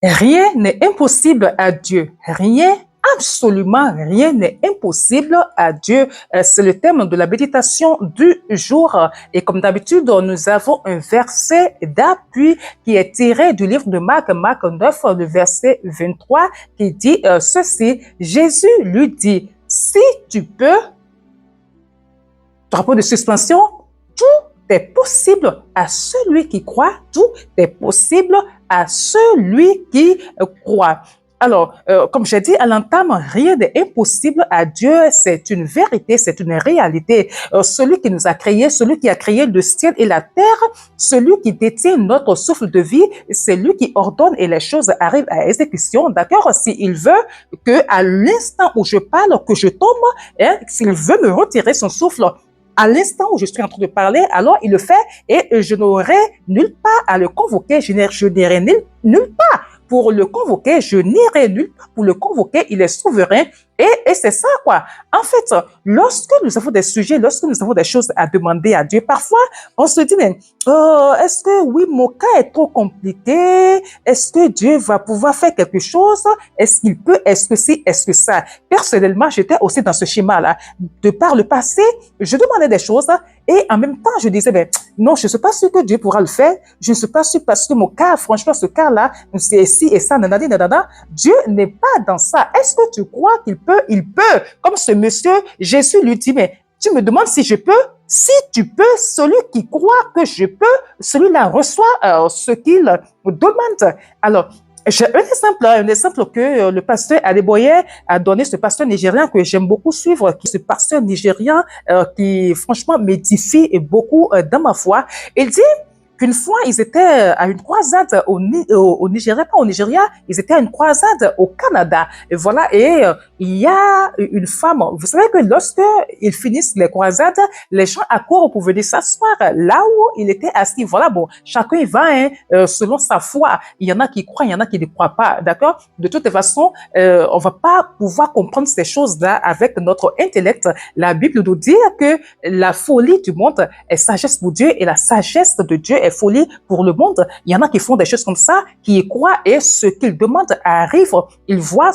Rien n'est impossible à Dieu. Rien, absolument rien n'est impossible à Dieu. C'est le thème de la méditation du jour. Et comme d'habitude, nous avons un verset d'appui qui est tiré du livre de Marc, Marc 9, le verset 23, qui dit ceci. Jésus lui dit, si tu peux, drapeau de suspension, tout est possible à celui qui croit, tout est possible à celui qui croit. Alors, comme j'ai dit à l'entame, rien n'est impossible à Dieu, c'est une vérité, c'est une réalité. Celui qui nous a créés, celui qui a créé le ciel et la terre, celui qui détient notre souffle de vie, c'est lui qui ordonne et les choses arrivent à exécution, d'accord? S'il veut que à l'instant où je parle, que je tombe, hein, s'il veut me retirer son souffle, à l'instant où je suis en train de parler, alors il le fait et je n'aurai nulle part à le convoquer, je n'irai nulle part pour le convoquer, je n'irai nulle part pour le convoquer, il est souverain et c'est ça quoi. En fait, lorsque nous avons des sujets, lorsque nous avons des choses à demander à Dieu, parfois on se dit, mais est-ce que oui, mon cas est trop compliqué? Est-ce que Dieu va pouvoir faire quelque chose? Est-ce qu'il peut? Est-ce que si? Est-ce que ça? Personnellement, j'étais aussi dans ce schéma-là. De par le passé, je demandais des choses et en même temps, je disais, ben, non, je ne suis pas sûre que Dieu pourra le faire. Je ne suis pas sûre parce que mon cas, franchement, ce cas-là, c'est ci et ça, nanana, nanana. Dieu n'est pas dans ça. Est-ce que tu crois qu'il peut? Il peut. Comme ce monsieur, Jésus lui dit, mais tu me demandes si je peux? Si tu peux, celui qui croit que je peux, celui-là reçoit ce qu'il demande. Alors, j'ai un exemple que le pasteur Adeboye a donné, ce pasteur nigérien que j'aime beaucoup suivre, qui ce pasteur nigérien qui franchement m'édifie beaucoup dans ma foi. Il dit qu'une fois, ils étaient à une croisade au Nigeria, pas au Nigeria, ils étaient à une croisade au Canada. Et voilà, et il y a une femme. Vous savez que lorsque ils finissent les croisades, les gens accourent pour venir s'asseoir là où il était assis. Voilà, bon, chacun va selon sa foi. Il y en a qui croient, il y en a qui ne croient pas, d'accord? De toute façon, on va pas pouvoir comprendre ces choses-là avec notre intellect. La Bible nous dit que la folie du monde est sagesse pour Dieu et la sagesse de Dieu est folie pour le monde. Il y en a qui font des choses comme ça, qui y croient et ce qu'ils demandent arrive. Ils voient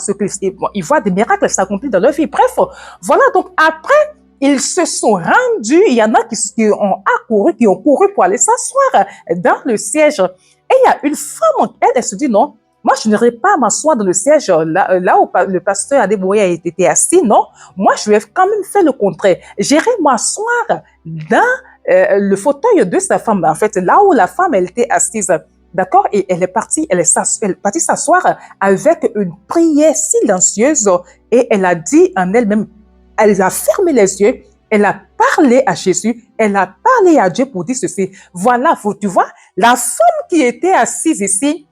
ils voient des miracles s'accomplir dans leur vie. Bref, voilà. Donc après, ils se sont rendus. Il y en a qui ont couru pour aller s'asseoir dans le siège. Et il y a une femme, elle se dit non. Moi, je n'irai pas m'asseoir dans le siège là où le pasteur Adeboye a été assis. Non, moi, je vais quand même faire le contraire. J'irai m'asseoir dans le fauteuil de sa femme, en fait, là où la femme, elle était assise. D'accord? Et elle est partie s'asseoir avec une prière silencieuse et elle a dit en elle-même, elle a fermé les yeux, elle a parlé à Jésus, elle a parlé à Dieu pour dire ceci. Voilà, tu vois, la femme qui était assise ici,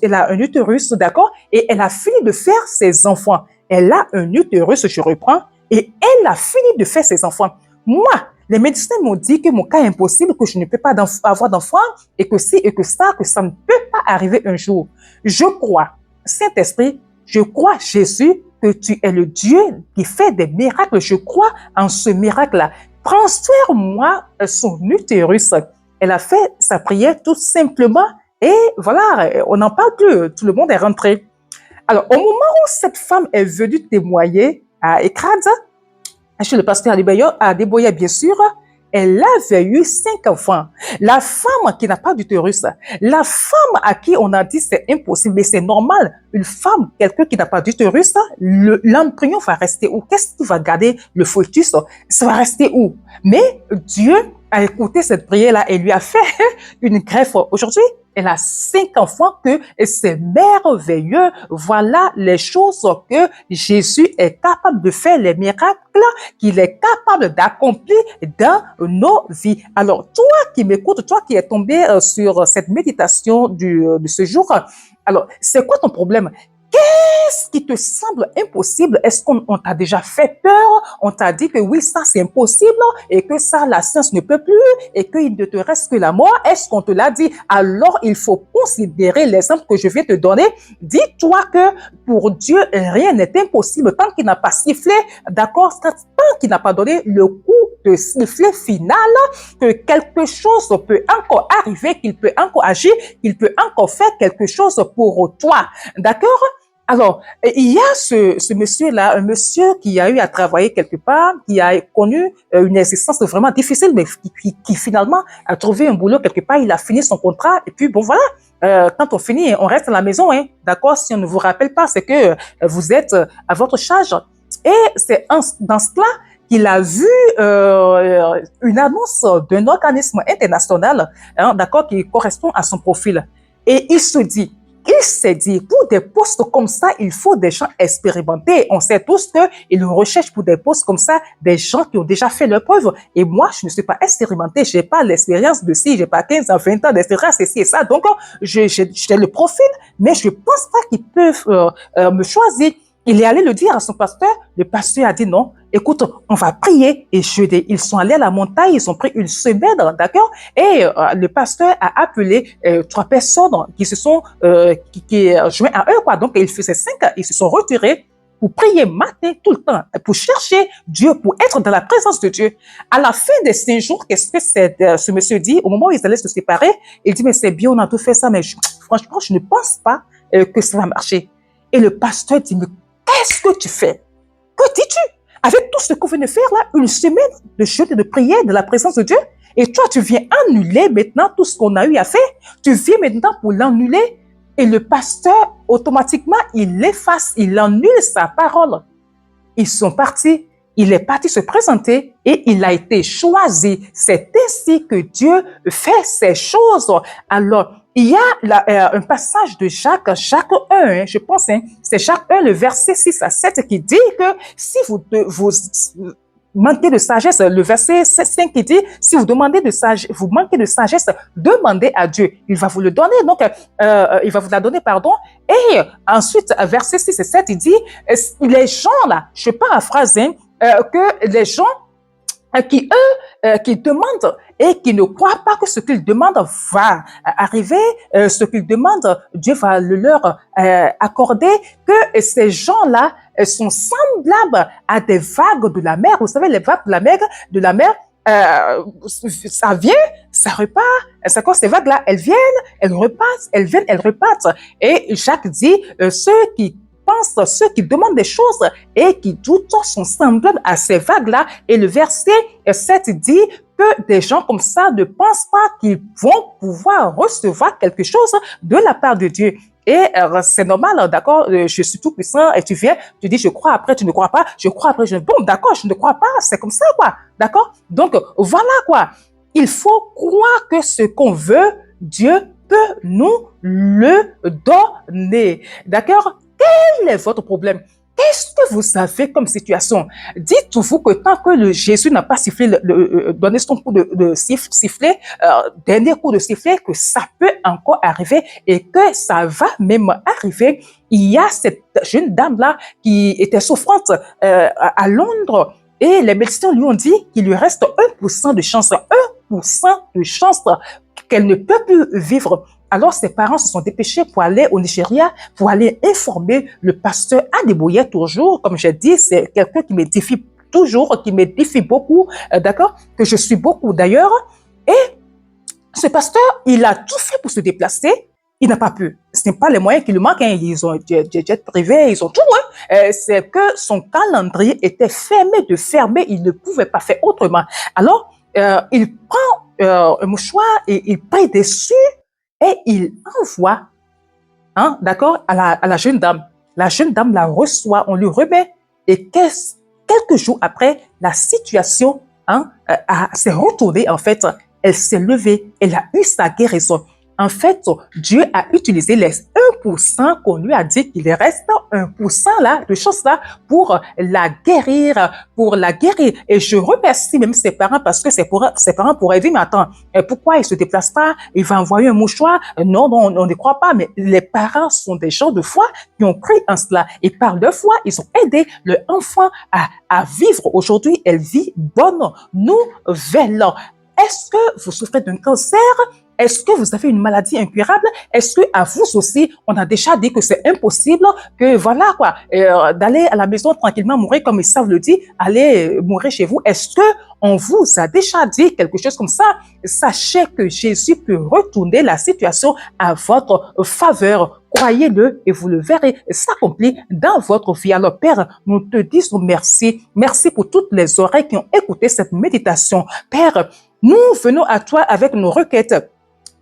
elle a un utérus, d'accord? Et elle a fini de faire ses enfants. Elle a un utérus, je reprends, et elle a fini de faire ses enfants. Moi, les médecins m'ont dit que mon cas est impossible, que je ne peux pas avoir d'enfant, et que si et que ça ne peut pas arriver un jour. Je crois, Saint-Esprit, je crois, Jésus, que tu es le Dieu qui fait des miracles. Je crois en ce miracle-là. Transfère-moi son utérus. Elle a fait sa prière tout simplement et voilà, on n'en parle plus. Tout le monde est rentré. Alors, au moment où cette femme est venue témoigner à Ekrad, chez le pasteur Adeboye, bien sûr, elle avait eu 5 enfants. La femme qui n'a pas d'utérus, la femme à qui on a dit c'est impossible, mais c'est normal. Une femme, quelqu'un qui n'a pas d'utérus, l'embryon va rester où? Qu'est-ce qui va garder le fœtus? Ça va rester où? Mais Dieu a écouté cette prière-là et lui a fait une greffe. Aujourd'hui, elle a 5 enfants que c'est merveilleux. Voilà les choses que Jésus est capable de faire, les miracles qu'il est capable d'accomplir dans nos vies. Alors, toi qui m'écoutes, toi qui es tombé sur cette méditation de ce jour, alors, c'est quoi ton problème? Qu'est-ce qui te semble impossible? Est-ce qu'on t'a déjà fait peur? On t'a dit que oui, ça c'est impossible et que ça, la science ne peut plus et qu'il ne te reste que la mort. Est-ce qu'on te l'a dit? Alors, il faut considérer l'exemple que je vais te donner. Dis-toi que pour Dieu, rien n'est impossible tant qu'il n'a pas sifflé, d'accord? Tant qu'il n'a pas donné le coup de sifflet final, que quelque chose peut encore arriver, qu'il peut encore agir, qu'il peut encore faire quelque chose pour toi. D'accord? Alors, il y a ce monsieur-là, un monsieur qui a eu à travailler quelque part, qui a connu une existence vraiment difficile, mais qui finalement a trouvé un boulot quelque part, il a fini son contrat, et puis bon voilà, quand on finit, on reste à la maison, hein, d'accord? Si on ne vous rappelle pas, c'est que vous êtes à votre charge. Et c'est dans cela qu'il a vu une annonce d'un organisme international, hein, d'accord, qui correspond à son profil. Et il s'est dit, pour des postes comme ça, il faut des gens expérimentés. On sait tous qu'ils recherchent pour des postes comme ça des gens qui ont déjà fait leur preuve. Et moi, je ne suis pas expérimenté, je n'ai pas l'expérience de ci, je n'ai pas 15 ans, 20 ans d'expérience, et ça. Donc, j'ai le profil, mais je ne pense pas qu'ils peuvent me choisir. Il est allé le dire à son pasteur. Le pasteur a dit non, écoute, on va prier et jeûner. Ils sont allés à la montagne, ils ont pris une semaine, d'accord? Et le pasteur a appelé 3 personnes qui se sont joints à eux, quoi. Donc, ils faisaient 5, ils se sont retirés pour prier matin tout le temps, pour chercher Dieu, pour être dans la présence de Dieu. À la fin des 5 jours, qu'est-ce que ce monsieur dit? Au moment où ils allaient se séparer, il dit, mais c'est bien, on a tout fait ça, mais franchement, je ne pense pas que ça va marcher. Et le pasteur dit, mais qu'est-ce que tu fais? Que dis-tu? Avec tout ce qu'on vient de faire là, une semaine de jeûne et de prière de la présence de Dieu, et toi, tu viens annuler maintenant tout ce qu'on a eu à faire. Tu viens maintenant pour l'annuler. Et le pasteur, automatiquement, il efface, il annule sa parole. Ils sont partis. Il est parti se présenter et il a été choisi. C'est ainsi que Dieu fait ces choses. Alors, il y a un passage de Jacques 1, je pense, c'est Jacques 1, le verset 6 à 7 qui dit que si vous manquez de sagesse, le verset 5 qui dit, si vous demandez de sagesse, vous manquez de sagesse, demandez à Dieu. Il va vous le donner. Donc, il va vous la donner, pardon. Et ensuite, verset 6 et 7, il dit, les gens là, je paraphrase, que les gens qui demandent et qui ne croient pas que ce qu'ils demandent va arriver, ce qu'ils demandent, Dieu va le leur accorder, que ces gens-là sont semblables à des vagues de la mer. Vous savez, les vagues de la mer, ça vient, ça repart. C'est quoi ces vagues-là? Elles viennent, elles repartent, elles viennent, elles repartent. Et Jacques dit, ceux qui ceux qui demandent des choses et qui doutent sont semblables à ces vagues-là. Et le verset 7 dit que des gens comme ça ne pensent pas qu'ils vont pouvoir recevoir quelque chose de la part de Dieu. Et c'est normal, d'accord, je suis tout puissant et tu viens, tu dis je crois, après tu ne crois pas, je crois, après bon, d'accord, je ne crois pas, c'est comme ça, quoi, d'accord? Donc, voilà, quoi. Il faut croire que ce qu'on veut, Dieu peut nous le donner, d'accord? Quel est votre problème? Qu'est-ce que vous avez comme situation? Dites-vous que tant que Jésus n'a pas sifflé, donné son coup de sifflet, dernier coup de sifflet, que ça peut encore arriver et que ça va même arriver. Il y a cette jeune dame-là qui était souffrante à Londres et les médecins lui ont dit qu'il lui reste 1% de chance, 1% de chance qu'elle ne peut plus vivre. Alors, ses parents se sont dépêchés pour aller au Nigeria, pour aller informer le pasteur Adeboye toujours. Comme j'ai dit, c'est quelqu'un qui me défie toujours, qui me défie beaucoup, d'accord? Que je suis beaucoup d'ailleurs. Et ce pasteur, il a tout fait pour se déplacer. Il n'a pas pu. Ce n'est pas les moyens qui lui manquent. Hein. Ils ont des jets privés, ils ont tout. Hein. C'est que son calendrier était fermé de fermer. Il ne pouvait pas faire autrement. Alors, il prend un mouchoir et il prie dessus et il envoie, hein, d'accord, à la jeune dame. La jeune dame la reçoit, on lui remet. Et quelques jours après, la situation s'est retournée. En fait, elle s'est levée. Elle a eu sa guérison. En fait, Dieu a utilisé les 1% qu'on lui a dit qu'il reste 1% là, de choses là pour la guérir, Et je remercie même ses parents parce que ses parents pourraient dire, mais attends, pourquoi il se déplace pas? Il va envoyer un mouchoir? Non, on ne croit pas, mais les parents sont des gens de foi qui ont cru en cela. Et par leur foi, ils ont aidé leur enfant à vivre. Aujourd'hui, elle vit bonne nouvelle. Est-ce que vous souffrez d'un cancer? Est-ce que vous avez une maladie incurable? Est-ce que à vous aussi, on a déjà dit que c'est impossible, que voilà quoi, d'aller à la maison tranquillement mourir comme ils savent le dire, aller mourir chez vous? Est-ce que on vous a déjà dit quelque chose comme ça? Sachez que Jésus peut retourner la situation à votre faveur. Croyez-le et vous le verrez s'accomplir dans votre vie. Alors Père, nous te disons merci. Merci pour toutes les oreilles qui ont écouté cette méditation. Père, nous venons à toi avec nos requêtes.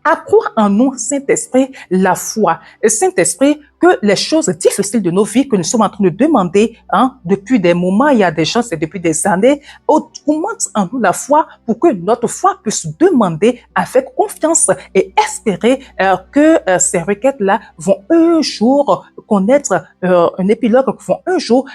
Accroît en nous, Saint-Esprit, la foi. Saint-Esprit, que les choses difficiles de nos vies que nous sommes en train de demander depuis des moments, il y a des gens, c'est depuis des années, augmente en nous la foi pour que notre foi puisse demander avec confiance et espérer que ces requêtes-là vont un jour connaître un épilogue, vont un jour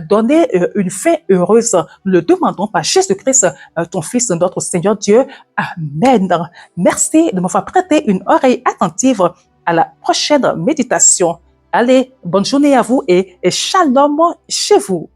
donner une fin heureuse. Nous le demandons par Jésus-Christ, ton Fils, notre Seigneur Dieu. Amen. Merci de m'avoir prêté une oreille attentive à la prochaine méditation. Allez, bonne journée à vous et shalom chez vous.